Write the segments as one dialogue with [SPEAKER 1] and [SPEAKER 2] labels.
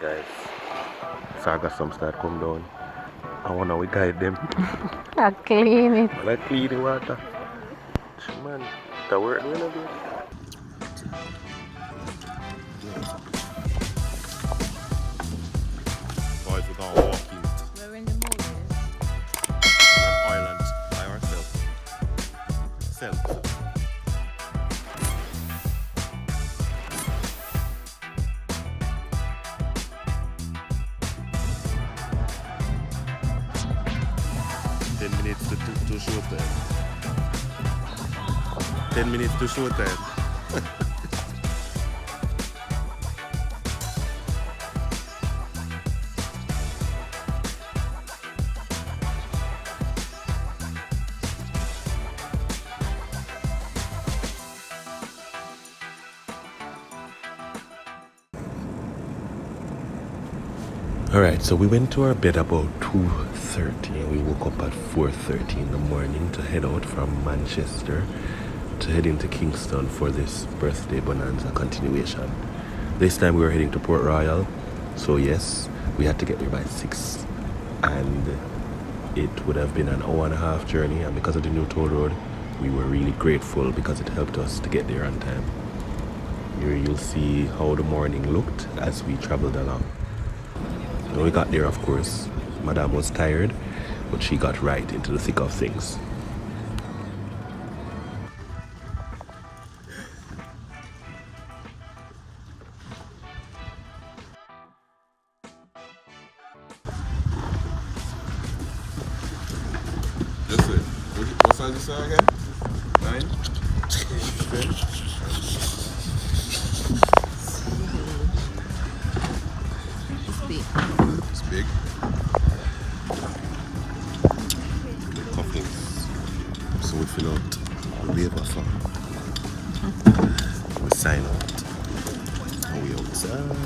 [SPEAKER 1] guys. Saga some start come down. I wanna we guide them.
[SPEAKER 2] I clean it.
[SPEAKER 1] I like clean the water. Man, that work doing a bit. Boys, we're gonna walk in.
[SPEAKER 2] We're in the movies.
[SPEAKER 1] On an island by ourselves. Self. 10 minutes to show time. 10 minutes to show time. Alright, so we went to our bed about 2:30 and we woke up at 4:30 in the morning to head out from Manchester to head into Kingston for this birthday bonanza continuation. This time we were heading to Port Royal, so yes, we had to get there by 6 and it would have been an hour and a half journey, and because of the new toll road, we were really grateful because it helped us to get there on time. Here you'll see how the morning looked as we traveled along. When we got there, of course, Madame was tired, but she got right into the thick of things.
[SPEAKER 3] That's it. What size you say again? 9? 10? It's big.
[SPEAKER 1] Coffee. So we fill out the waiver form. We sign out. And we outside.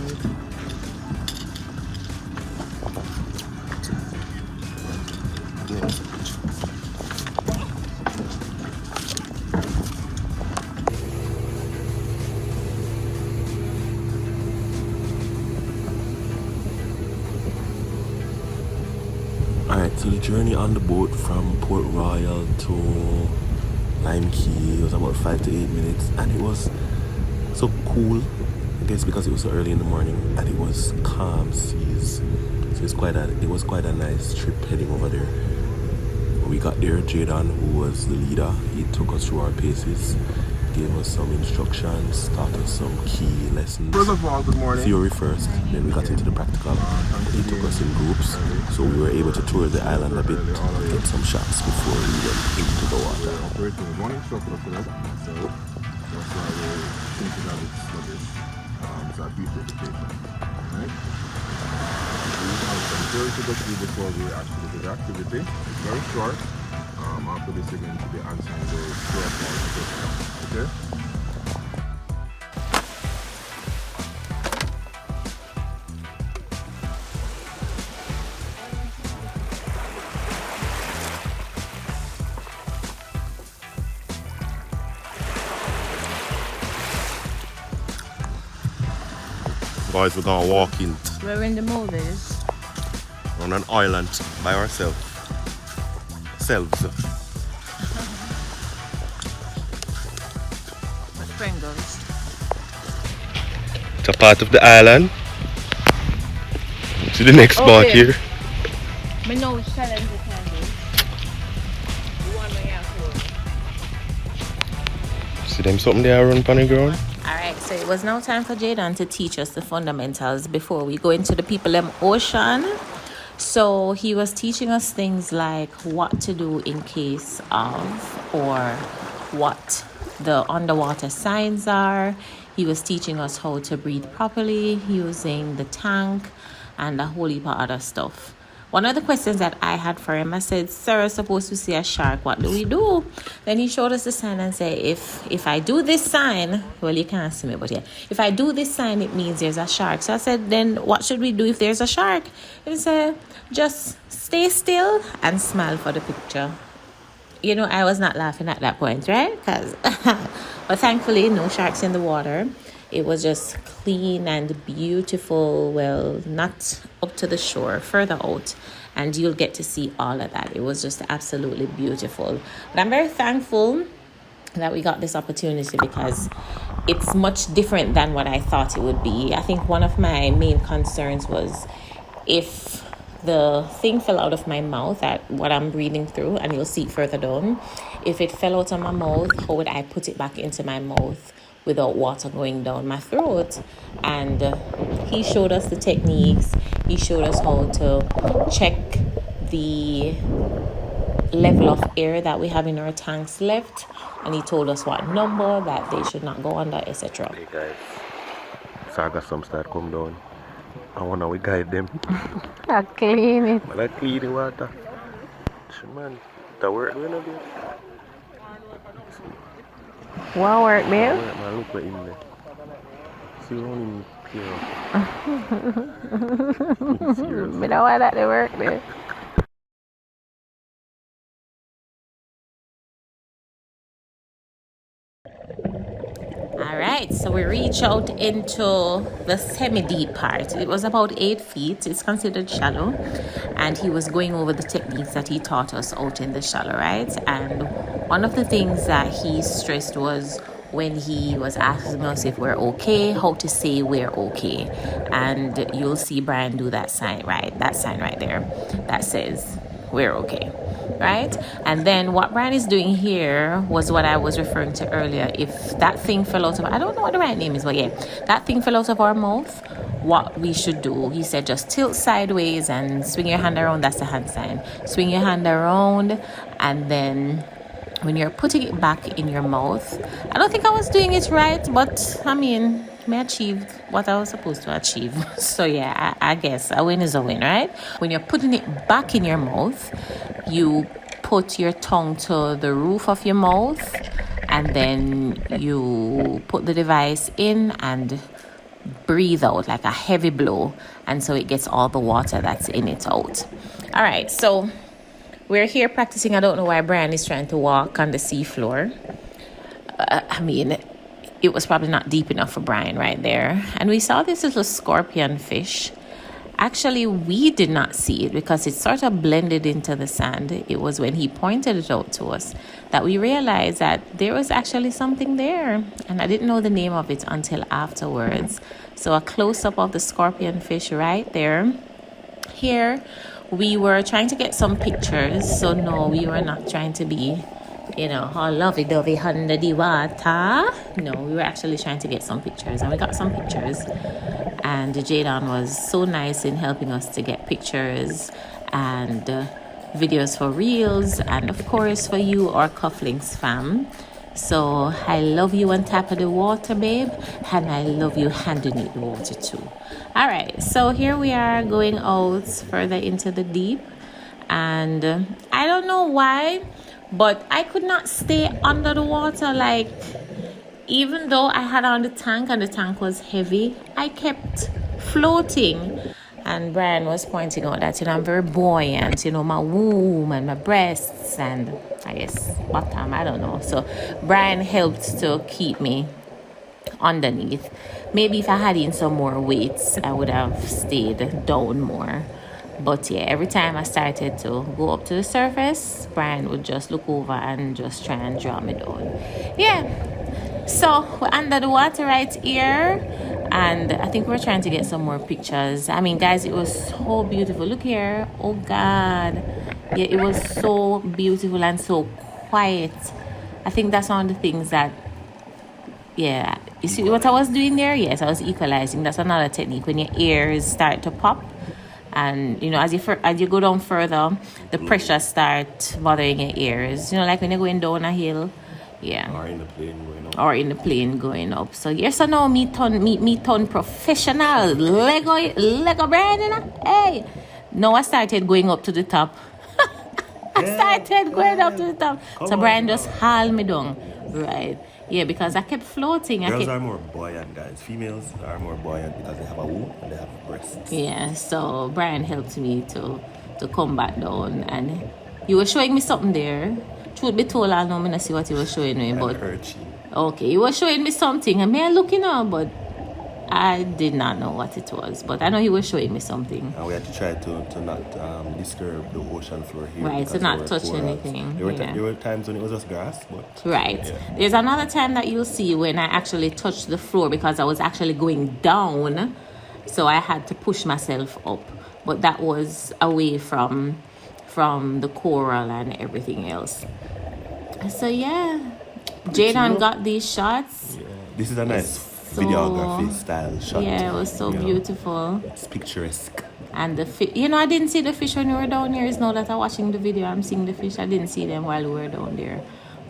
[SPEAKER 1] Alright, so the journey on the boat from Port Royal to Lime Key was about 5 to 8 minutes, and it was so cool, I guess because it was so early in the morning and it was calm seas. So it was quite a nice trip heading over there. When we got there, Jadon, who was the leader, he took us through our paces, gave us some instructions, taught us some key lessons.
[SPEAKER 3] First of all, good morning.
[SPEAKER 1] Theory first, then we got into the practical. He took us in groups, so we were able to tour the island a bit, get some shots before we went into the water.
[SPEAKER 3] Operating with one instructor for that, so that's why we're thinking of it sluggish. It's our purification. Alright? We have some theory to go through before we actually do the activity. It's very short. After this, you're going to be answering the true or false questions. Okay?
[SPEAKER 1] Boys, we're gonna walk in
[SPEAKER 2] We're in the movies.
[SPEAKER 1] on an island by ourselves.
[SPEAKER 2] With Pringles.
[SPEAKER 1] It's a part of the island. See the next spot
[SPEAKER 2] Okay.
[SPEAKER 1] here.
[SPEAKER 2] We know which challenge we can do. The one we have to.
[SPEAKER 1] See them something there run on the ground?
[SPEAKER 2] Alright, so it was now time for Jadon to teach us the fundamentals before we go into the People Them Ocean. So he was teaching us things like what to do in case of, or what the underwater signs are. He was teaching us how to breathe properly using the tank and a whole heap of other stuff. One of the questions that I had for him, I said, "Sir, supposed to see a shark, what do we do?" Then he showed us the sign and said, if I do this sign, well, you can't see me, but yeah, if I do this sign, it means there's a shark. So I said, then what should we do if there's a shark? And he said, just stay still and smile for the picture. you know, I was not laughing at that point, right? Because, but thankfully, no sharks in the water. It was just clean and beautiful. Well, not up to the shore, further out. And you'll get to see all of that. It was just absolutely beautiful. But I'm very thankful that we got this opportunity because it's much different than what I thought it would be. I think one of my main concerns was if the thing fell out of my mouth at what I'm breathing through, and you'll see it further down. If it fell out of my mouth, how would I put it back into my mouth without water going down my throat? And he showed us the techniques. He showed us how to check the level of air that we have in our tanks left, and he told us what number that they should not go under, etc.
[SPEAKER 1] Hey guys, Saga some start come down. I wanna we guide them.
[SPEAKER 2] I clean it.
[SPEAKER 1] But I clean the water. Man, that work doing a bit.
[SPEAKER 2] What work, babe?
[SPEAKER 1] Man, look what in there. See one in here.
[SPEAKER 2] Me know why that they work, babe. Alright, so we reach out into the semi-deep part. It was about 8 feet. It's considered shallow. And he was going over the techniques that he taught us out in the shallow, right? And one of the things that he stressed was when he was asking us if we're okay, how to say we're okay. And you'll see Brian do that sign, right? That sign right there that says we're okay. Right? And then what Brian is doing here was what I was referring to earlier. If that thing fell out of, I don't know what the right name is, but yeah, that thing fell out of our mouth, what we should do, he said, just tilt sideways and swing your hand around. That's the hand sign. Swing your hand around, and then when you're putting it back in your mouth, I don't think I was doing it right, but I mean, I achieved what I was supposed to achieve. So yeah, I guess a win is a win, right? When you're putting it back in your mouth, you put your tongue to the roof of your mouth, and then you put the device in and breathe out like a heavy blow, and so it gets all the water that's in it out. All right, so we're here practicing. I don't know why Brian is trying to walk on the seafloor. I mean, it was probably not deep enough for Brian right there. And we saw this little scorpion fish. Actually, we did not see it because it sort of blended into the sand. It was when he pointed it out to us that we realized that there was actually something there. And I didn't know the name of it until afterwards. So a close-up of the scorpion fish right there. Here, we were trying to get some pictures. So no, we were not trying to be, you know, all lovey-dovey under the water. No, we were actually trying to get some pictures, and we got some pictures. And Jadon was so nice in helping us to get pictures and videos for reels, and of course for you, our Cufflinks fam. So I love you on top of the water, babe, and I love you underneath the water too. All right, so here we are going out further into the deep, and I don't know why, but I could not stay under the water. Like, even though I had on the tank and the tank was heavy, I kept floating. And Brian was pointing out that, you know, I'm very buoyant, you know, my womb and my breasts and I guess bottom, I don't know. So Brian helped to keep me underneath. Maybe if I had in some more weights, I would have stayed down more. But yeah, every time I started to go up to the surface, Brian would just look over and just try and draw me down. Yeah. So we're under the water right here, and I think we're trying to get some more pictures. I mean, guys, it was so beautiful. Look here. Oh God. Yeah, it was so beautiful and so quiet. I think that's one of the things that, yeah, you see what I was doing there? Yes, I was equalizing. That's another technique when your ears start to pop. And you know, as you go down further, the pressure starts bothering your ears. You know, like when you're going down a hill. Yeah.
[SPEAKER 1] Or in the plane going up.
[SPEAKER 2] Or in the plane going up. So yes, so now me turn professional. Lego brand, you know? Hey. Now I started going up to the top. I started going up to the top. So Brian just hauled me down. Right. Yeah, because I kept floating.
[SPEAKER 1] Girls are more buoyant, guys. Females are more buoyant because they have a womb and they have breasts.
[SPEAKER 2] Yeah, so Brian helped me to come back down, and You were showing me something there. Truth be told, I know me not see what you were showing me, but okay, you were showing me something, and me I looking up, but I did not know what it was. But I know you were showing me something.
[SPEAKER 1] And we had to try to not disturb the ocean floor here.
[SPEAKER 2] Right, to not touch anything.
[SPEAKER 1] There were times when it was just grass, but
[SPEAKER 2] right. Yeah. There's another time that you'll see when I actually touched the floor because I was actually going down, so I had to push myself up. But that was away from the coral and everything else. So yeah, Jaden got these shots.
[SPEAKER 1] Yeah. This is a nice videography style shot.
[SPEAKER 2] Yeah, it was so beautiful.
[SPEAKER 1] It's picturesque.
[SPEAKER 2] And the fish, I didn't see the fish when we were down here. It's now that I'm watching the video, I'm seeing the fish. I didn't see them while we were down there.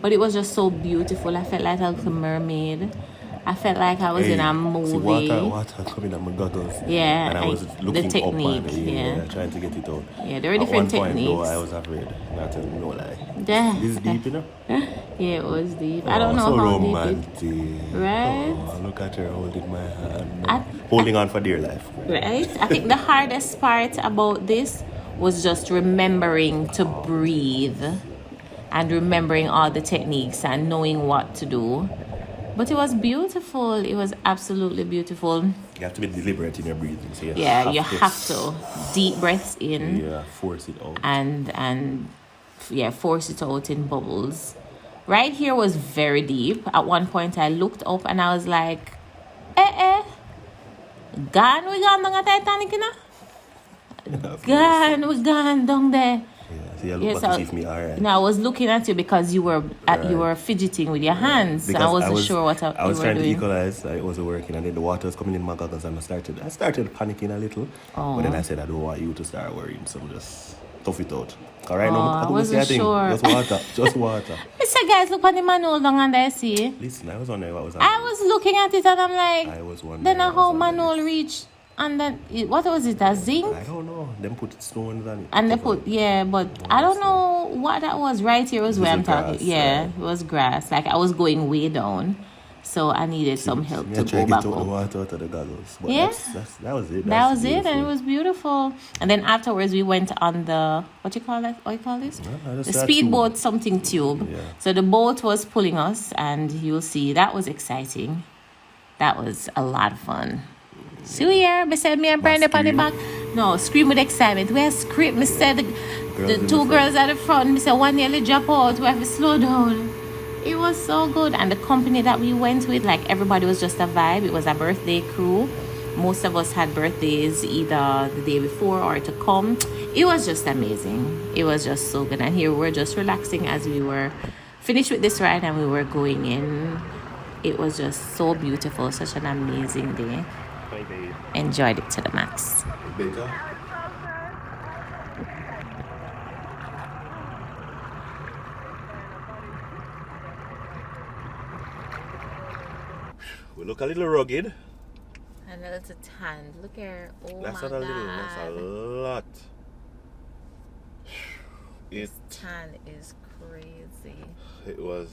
[SPEAKER 2] But it was just so beautiful. I felt like I was a mermaid. I felt like I was in a movie.
[SPEAKER 1] See water coming at my goggles.
[SPEAKER 2] Yeah,
[SPEAKER 1] and I was looking
[SPEAKER 2] the technique,
[SPEAKER 1] up and trying to get it out.
[SPEAKER 2] Yeah, there were different techniques.
[SPEAKER 1] Though, I was afraid. Not telling no lie.
[SPEAKER 2] Yeah.
[SPEAKER 1] This is deep,
[SPEAKER 2] Yeah, it was deep. I don't know
[SPEAKER 1] so
[SPEAKER 2] how
[SPEAKER 1] romantic.
[SPEAKER 2] deep it, right?
[SPEAKER 1] Oh, look at her holding my hand. Holding on for dear life.
[SPEAKER 2] Right? I think the hardest part about this was just remembering to breathe and remembering all the techniques and knowing what to do. But it was beautiful. It was absolutely beautiful.
[SPEAKER 1] You have to be deliberate in your breathing. So you
[SPEAKER 2] have to. Deep breaths in.
[SPEAKER 1] Yeah, force it out.
[SPEAKER 2] And force it out in bubbles. Right here was very deep. At one point I looked up and I was like, gone we gone down a Titanic, Gone we gone down there.
[SPEAKER 1] Yeah, look back to see if me alright.
[SPEAKER 2] No, I was looking at you because you were fidgeting with your hands.
[SPEAKER 1] Because
[SPEAKER 2] I wasn't sure what
[SPEAKER 1] I was
[SPEAKER 2] you
[SPEAKER 1] trying
[SPEAKER 2] were
[SPEAKER 1] to
[SPEAKER 2] doing.
[SPEAKER 1] equalize. It wasn't working, and then the water was coming in my goggles, and I started panicking a little.
[SPEAKER 2] Oh.
[SPEAKER 1] But then I said I don't want you to start worrying, so I'm just tough it out. All right,
[SPEAKER 2] I wasn't sure.
[SPEAKER 1] Just water.
[SPEAKER 2] I said, guys, look at the manual down and I see.
[SPEAKER 1] Listen, I was wondering what was
[SPEAKER 2] happening. I was looking at it and I'm like,
[SPEAKER 1] I was wondering.
[SPEAKER 2] Then how manual reach. And then, what was it, a zinc?
[SPEAKER 1] I don't know. Them put stones on it.
[SPEAKER 2] And they put, but I don't know what that was. Right here was where I'm talking. Yeah, it was grass. Like I was going way down. So I needed some help to go back up.
[SPEAKER 1] The water out of the goggles. But
[SPEAKER 2] yeah.
[SPEAKER 1] That was it.
[SPEAKER 2] That was it, and it was beautiful. And then afterwards we went on the, what you call this? The speedboat something tube.
[SPEAKER 1] Yeah.
[SPEAKER 2] So the boat was pulling us, and you'll see, that was exciting. That was a lot of fun. See here, me said me and Brenda on the back. No, scream with excitement. We have scream. Me said the two girls at the front. Me said one nearly drop out. We have to slow down. It was so good. And the company that we went with, like everybody was just a vibe. It was a birthday crew. Most of us had birthdays either the day before or to come. It was just amazing. It was just so good. And here we're just relaxing as we were finished with this ride and we were going in. It was just so beautiful. Such an amazing day. Enjoyed it to the max.
[SPEAKER 1] We look a little rugged.
[SPEAKER 2] And a little tanned. Look here. Oh
[SPEAKER 1] that's
[SPEAKER 2] my
[SPEAKER 1] not a
[SPEAKER 2] God.
[SPEAKER 1] little, that's a lot.
[SPEAKER 2] This tan is crazy.
[SPEAKER 1] It was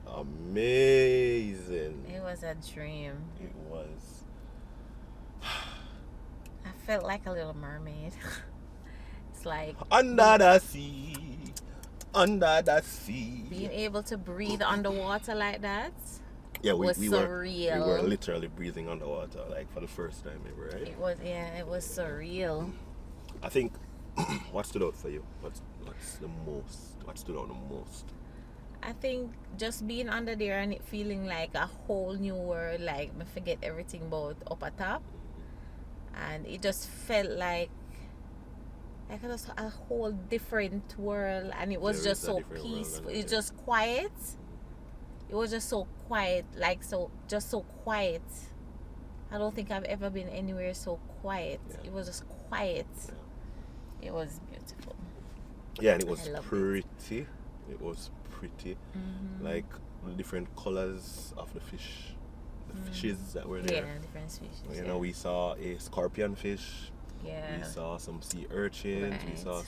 [SPEAKER 1] amazing.
[SPEAKER 2] It was a dream.
[SPEAKER 1] It was.
[SPEAKER 2] I felt like a little mermaid. It's like
[SPEAKER 1] under the sea. Under the sea.
[SPEAKER 2] Being able to breathe underwater like that.
[SPEAKER 1] Yeah, we
[SPEAKER 2] surreal.
[SPEAKER 1] We were literally breathing underwater, like for the first time ever, right?
[SPEAKER 2] It was surreal.
[SPEAKER 1] I think what stood out for you? What stood out the most?
[SPEAKER 2] I think just being under there and it feeling like a whole new world, like I forget everything about up at top. And it just felt like it was a whole different world, and it was just so peaceful. It's just quiet. It was just so quiet, just so quiet. I don't think I've ever been anywhere so quiet. Yeah. It was just quiet. Yeah. It was beautiful.
[SPEAKER 1] Yeah, and it was pretty. It was pretty.
[SPEAKER 2] Mm-hmm.
[SPEAKER 1] Like the different colors of the fish. The fishes that were there.
[SPEAKER 2] Yeah, different species.
[SPEAKER 1] You know, we saw a scorpion fish.
[SPEAKER 2] Yeah.
[SPEAKER 1] We saw some sea urchins. Right.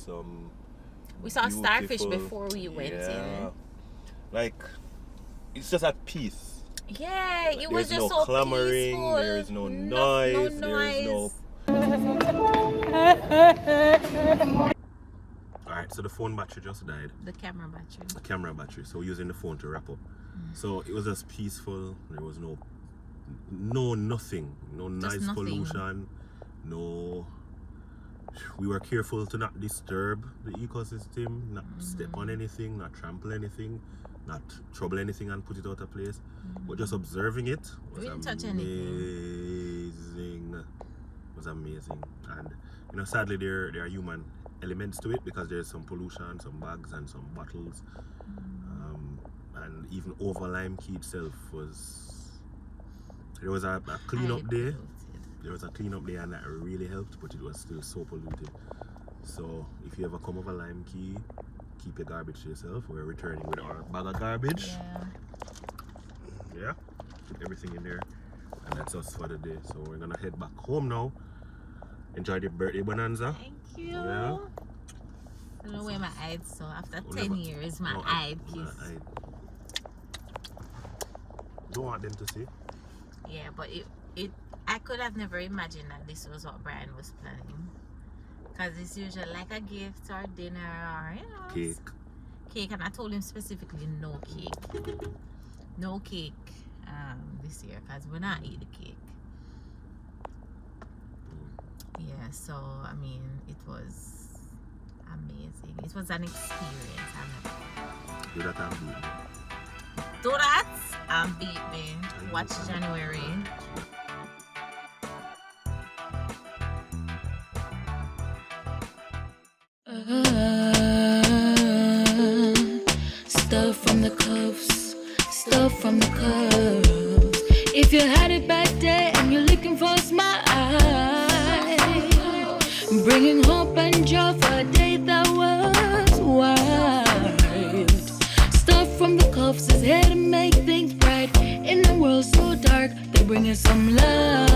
[SPEAKER 1] We saw
[SPEAKER 2] starfish before we went in.
[SPEAKER 1] Like, it's just at peace.
[SPEAKER 2] Yeah, it was just
[SPEAKER 1] so
[SPEAKER 2] clamoring,
[SPEAKER 1] peaceful. There is no noise. There is no. Alright, Right, so the phone battery just died.
[SPEAKER 2] The camera battery.
[SPEAKER 1] The camera battery. So we're using the phone to wrap up. So it was just peaceful. There was nothing. No
[SPEAKER 2] Just
[SPEAKER 1] noise
[SPEAKER 2] nothing.
[SPEAKER 1] pollution. No. We were careful to not disturb the ecosystem, not step on anything, not trample anything, not trouble anything and put it out of place. But just observing it was
[SPEAKER 2] We didn't touch anything.
[SPEAKER 1] amazing. It was amazing. And you know, sadly there are human elements to it because there's some pollution, some bags and some bottles. And even over Lime Key itself there was a cleanup day. There was a cleanup day and that really helped, but it was still so polluted. So if you ever come over Lime Key, keep your garbage to yourself. We're returning with our bag of garbage. Yeah, put everything in there, and that's us for the day. So we're gonna head back home now. Enjoy the birthday bonanza.
[SPEAKER 2] Thank you.
[SPEAKER 1] Yeah.
[SPEAKER 2] I don't know where my eyes, so after 10 years, my eye kiss.
[SPEAKER 1] Don't want them to see.
[SPEAKER 2] Yeah, but I could have never imagined that this was what Brian was planning. Because it's usually like a gift or dinner or, you know, cake. And I told him specifically no cake. No cake this year because we're not eating the cake. Yeah, so I mean, it was amazing. It was an experience.
[SPEAKER 1] Do that and beat me.
[SPEAKER 2] Do that and beat me. Watch January.
[SPEAKER 4] Stuff from the cuffs, stuff from the cuffs. If you had it back there and you're looking for a smile, bringing hope and joy for a day that was wild. Stuff from the cuffs is here to make things bright. In a world so dark, they're bringing some love.